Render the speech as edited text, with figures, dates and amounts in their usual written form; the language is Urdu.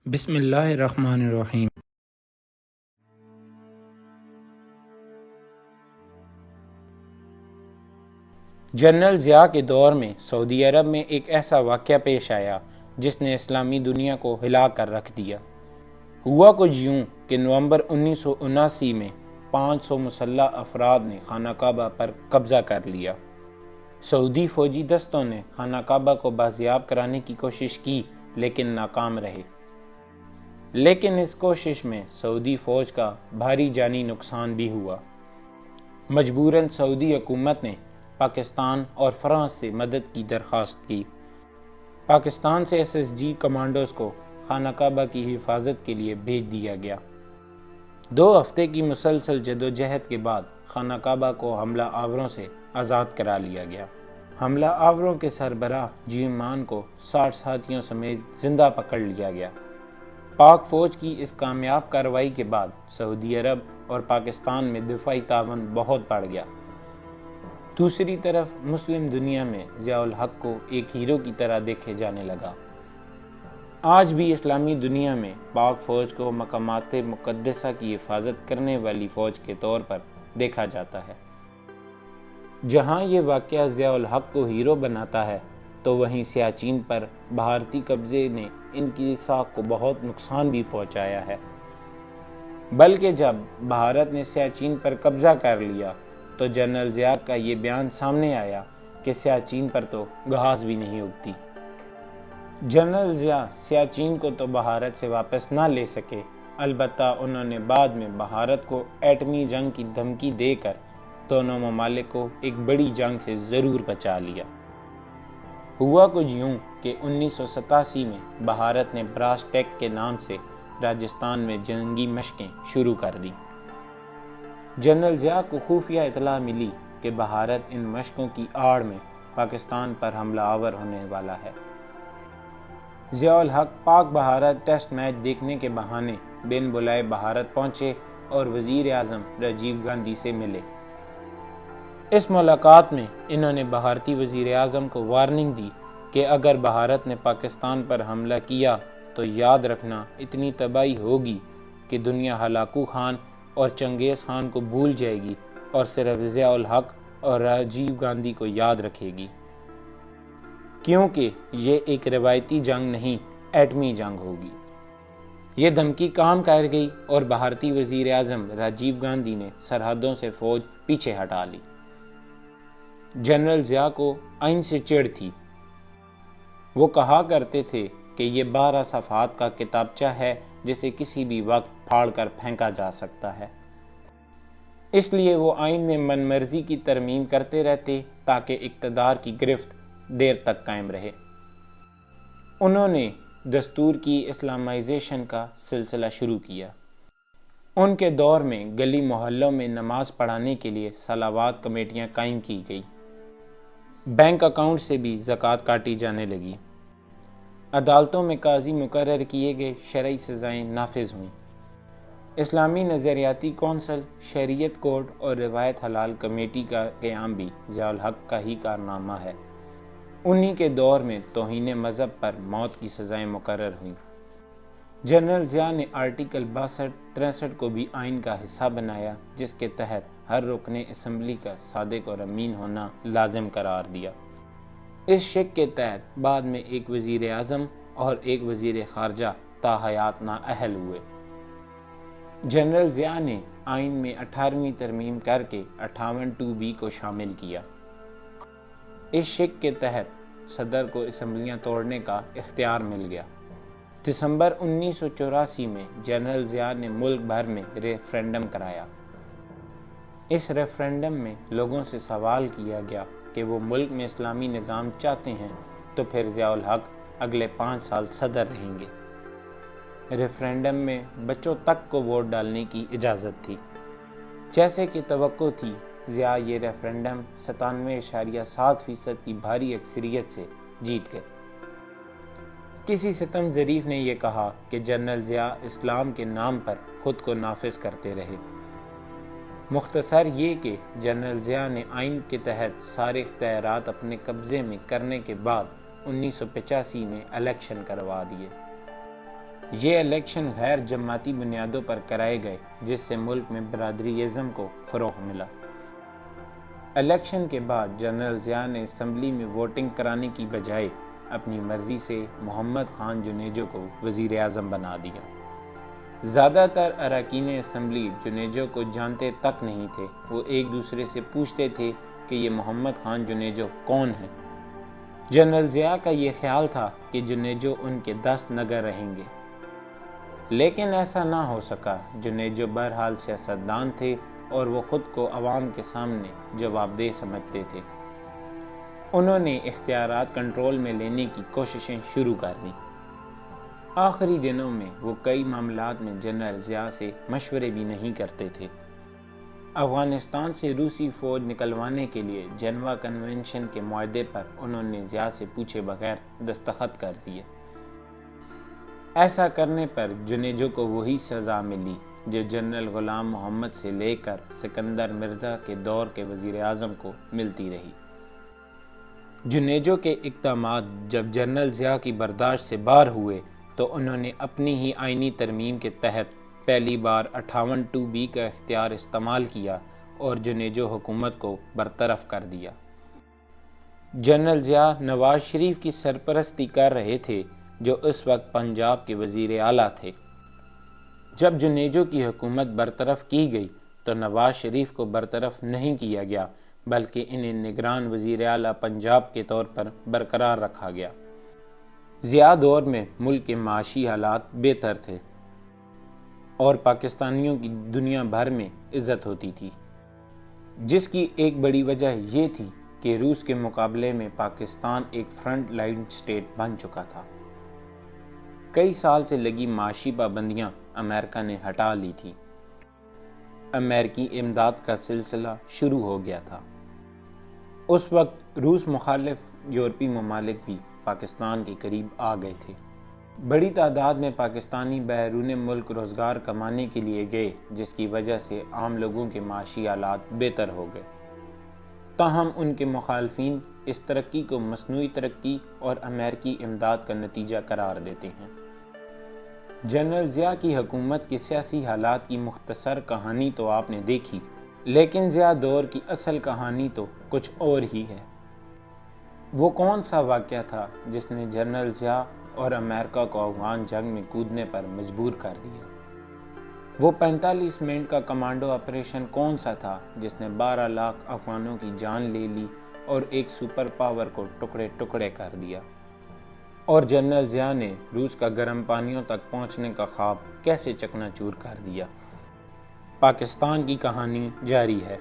بسم اللہ الرحمن الرحیم۔ جنرل ضیاء کے دور میں سعودی عرب میں ایک ایسا واقعہ پیش آیا جس نے اسلامی دنیا کو ہلا کر رکھ دیا۔ ہوا کچھ یوں کہ نومبر 1979 میں 500 مسلح افراد نے خانہ کعبہ پر قبضہ کر لیا۔ سعودی فوجی دستوں نے خانہ کعبہ کو بازیاب کرانے کی کوشش کی لیکن ناکام رہے۔ لیکن اس کوشش میں سعودی فوج کا بھاری جانی نقصان بھی ہوا۔ مجبوراً سعودی حکومت نے پاکستان اور فرانس سے مدد کی درخواست کی۔ پاکستان سے SSG کمانڈوز کو خانہ کعبہ کی حفاظت کے لیے بھیج دیا گیا۔ 2 ہفتے کی مسلسل جدوجہد کے بعد خانہ کعبہ کو حملہ آوروں سے آزاد کرا لیا گیا۔ حملہ آوروں کے سربراہ جیمان کو 60 ساتھیوں سمیت زندہ پکڑ لیا گیا۔ پاک فوج کی اس کامیاب کارروائی کے بعد سعودی عرب اور پاکستان میں دفاعی تعاون بہت بڑھ گیا۔ دوسری طرف مسلم دنیا میں ضیاء الحق کو ایک ہیرو کی طرح دیکھے جانے لگا۔ آج بھی اسلامی دنیا میں پاک فوج کو مقامات مقدسہ کی حفاظت کرنے والی فوج کے طور پر دیکھا جاتا ہے۔ جہاں یہ واقعہ ضیاء الحق کو ہیرو بناتا ہے تو وہیں سیاچین پر بھارتی قبضے نے ان کی ساکھ کو بہت نقصان بھی پہنچایا ہے۔ بلکہ جب بھارت نے سیاچین پر قبضہ کر لیا تو جنرل ضیاء کا یہ بیان سامنے آیا کہ سیاچین پر تو گھاس بھی نہیں اگتی۔ جنرل ضیاء سیاچین کو تو بھارت سے واپس نہ لے سکے، البتہ انہوں نے بعد میں بھارت کو ایٹمی جنگ کی دھمکی دے کر دونوں ممالک کو ایک بڑی جنگ سے ضرور بچا لیا۔ ہوا کچھ یوں کہ 1987 میں بھارت نے براس ٹیک کے نام سے راجستھان میں جنگی مشقیں شروع کر دیں۔ جنرل ضیاء کو خفیہ اطلاع ملی کہ بھارت ان مشقوں کی آڑ میں پاکستان پر حملہ آور ہونے والا ہے۔ ضیاء الحق پاک بھارت ٹیسٹ میچ دیکھنے کے بہانے بن بلائے بھارت پہنچے اور وزیر اعظم راجیو گاندھی سے ملے۔ اس ملاقات میں انہوں نے بھارتی وزیر اعظم کو وارننگ دی کہ اگر بھارت نے پاکستان پر حملہ کیا تو یاد رکھنا اتنی تباہی ہوگی کہ دنیا ہلاکو خان اور چنگیز خان کو بھول جائے گی اور صرف ضیاء الحق اور راجیو گاندھی کو یاد رکھے گی، کیونکہ یہ ایک روایتی جنگ نہیں، ایٹمی جنگ ہوگی۔ یہ دھمکی کام کر گئی اور بھارتی وزیر اعظم راجیو گاندھی نے سرحدوں سے فوج پیچھے ہٹا لی۔ جنرل ضیاء کو آئین سے چڑ تھی۔ وہ کہا کرتے تھے کہ یہ 12 صفحات کا کتابچہ ہے جسے کسی بھی وقت پھاڑ کر پھینکا جا سکتا ہے۔ اس لیے وہ آئین میں من مرضی کی ترمیم کرتے رہتے تاکہ اقتدار کی گرفت دیر تک قائم رہے۔ انہوں نے دستور کی اسلامائزیشن کا سلسلہ شروع کیا۔ ان کے دور میں گلی محلوں میں نماز پڑھانے کے لیے صلوات کمیٹیاں قائم کی گئی۔ بینک اکاؤنٹ سے بھی زکوٰۃ کاٹی جانے لگی۔ عدالتوں میں قاضی مقرر کیے گئے، شرعی سزائیں نافذ ہوئیں۔ اسلامی نظریاتی کونسل، شریعت کورٹ اور روایت حلال کمیٹی کا قیام بھی ضیاء الحق کا ہی کارنامہ ہے۔ انہی کے دور میں توہین مذہب پر موت کی سزائیں مقرر ہوئیں۔ جنرل ضیاء نے آرٹیکل 62-63 کو بھی آئین کا حصہ بنایا، جس کے تحت ہر رکن اسمبلی کا صادق اور امین ہونا لازم قرار دیا۔ اس شک کے تحت بعد میں ایک وزیر اعظم اور ایک وزیر خارجہ تاحیات نااہل ہوئے۔ جنرل ضیاء نے آئین میں 18ویں ترمیم کر کے 58(2)B کو شامل کیا۔ اس شک کے تحت صدر کو اسمبلیاں توڑنے کا اختیار مل گیا۔ دسمبر 1984 میں جنرل ضیاء نے ملک بھر میں ریفرنڈم کرایا۔ اس ریفرنڈم میں لوگوں سے سوال کیا گیا کہ وہ ملک میں اسلامی نظام چاہتے ہیں تو پھر ضیاء الحق اگلے 5 سال صدر رہیں گے۔ ریفرنڈم میں بچوں تک کو ووٹ ڈالنے کی اجازت تھی۔ جیسے کہ توقع تھی، ضیاء یہ ریفرنڈم 97.7% کی بھاری اکثریت سے جیت گئے۔ کسی ستم ظریف نے یہ کہا کہ جنرل ضیاء اسلام کے نام پر خود کو نافذ کرتے رہے۔ مختصر یہ کہ جنرل ضیاء نے آئین کے تحت سارے اختیارات اپنے قبضے میں کرنے کے بعد 1985 میں الیکشن کروا دیے۔ یہ الیکشن غیر جماعتی بنیادوں پر کرائے گئے، جس سے ملک میں برادریزم کو فروغ ملا۔ الیکشن کے بعد جنرل ضیاء نے اسمبلی میں ووٹنگ کرانے کی بجائے اپنی مرضی سے محمد خان جنیجو کو وزیر اعظم بنا دیا۔ زیادہ تر اراکین اسمبلی جنیجو کو جانتے تک نہیں تھے، وہ ایک دوسرے سے پوچھتے تھے کہ یہ محمد خان جنیجو کون ہے۔ جنرل ضیاء کا یہ خیال تھا کہ جنیجو ان کے دست نگر رہیں گے، لیکن ایسا نہ ہو سکا۔ جنیجو بہرحال سیاستدان تھے اور وہ خود کو عوام کے سامنے جواب دہ سمجھتے تھے۔ انہوں نے اختیارات کنٹرول میں لینے کی کوششیں شروع کر دیں۔ آخری دنوں میں وہ کئی معاملات میں جنرل ضیاء سے مشورے بھی نہیں کرتے تھے۔ افغانستان سے روسی فوج نکلوانے کے لیے جنیوا کنونشن کے معاہدے پر انہوں نے ضیاء سے پوچھے بغیر دستخط کر دیے۔ ایسا کرنے پر جنیجو کو وہی سزا ملی جو جنرل غلام محمد سے لے کر سکندر مرزا کے دور کے وزیر اعظم کو ملتی رہی۔ جنیجو کے اقدامات جب جنرل ضیاء کی برداشت سے باہر ہوئے تو انہوں نے اپنی ہی آئینی ترمیم کے تحت پہلی بار 58(2)B کا اختیار استعمال کیا اور جنیجو حکومت کو برطرف کر دیا۔ جنرل ضیاء نواز شریف کی سرپرستی کر رہے تھے، جو اس وقت پنجاب کے وزیر اعلیٰ تھے۔ جب جنیجو کی حکومت برطرف کی گئی تو نواز شریف کو برطرف نہیں کیا گیا، بلکہ انہیں نگران وزیر اعلیٰ پنجاب کے طور پر برقرار رکھا گیا۔ ضیاء دور میں ملک کے معاشی حالات بہتر تھے اور پاکستانیوں کی دنیا بھر میں عزت ہوتی تھی، جس کی ایک بڑی وجہ یہ تھی کہ روس کے مقابلے میں پاکستان ایک فرنٹ لائن سٹیٹ بن چکا تھا۔ کئی سال سے لگی معاشی پابندیاں امریکہ نے ہٹا لی تھی۔ امریکی امداد کا سلسلہ شروع ہو گیا تھا۔ اس وقت روس مخالف یورپی ممالک بھی پاکستان کے قریب آ گئے تھے۔ بڑی تعداد میں پاکستانی بیرون ملک روزگار کمانے کے لیے گئے، جس کی وجہ سے عام لوگوں کے معاشی حالات بہتر ہو گئے۔ تاہم ان کے مخالفین اس ترقی کو مصنوعی ترقی اور امریکی امداد کا نتیجہ قرار دیتے ہیں۔ جنرل ضیاء کی حکومت کے سیاسی حالات کی مختصر کہانی تو آپ نے دیکھی، لیکن ضیاء دور کی اصل کہانی تو کچھ اور ہی ہے۔ وہ کون سا واقعہ تھا جس نے جنرل ضیاء اور امریکہ کو افغان جنگ میں کودنے پر مجبور کر دیا؟ وہ 45 منٹ کا کمانڈو آپریشن کون سا تھا جس نے 12 لاکھ افغانوں کی جان لے لی اور ایک سپر پاور کو ٹکڑے ٹکڑے کر دیا؟ اور جنرل ضیاء نے روس کا گرم پانیوں تک پہنچنے کا خواب کیسے چکنا چور کر دیا؟ پاکستان کی کہانی جاری ہے۔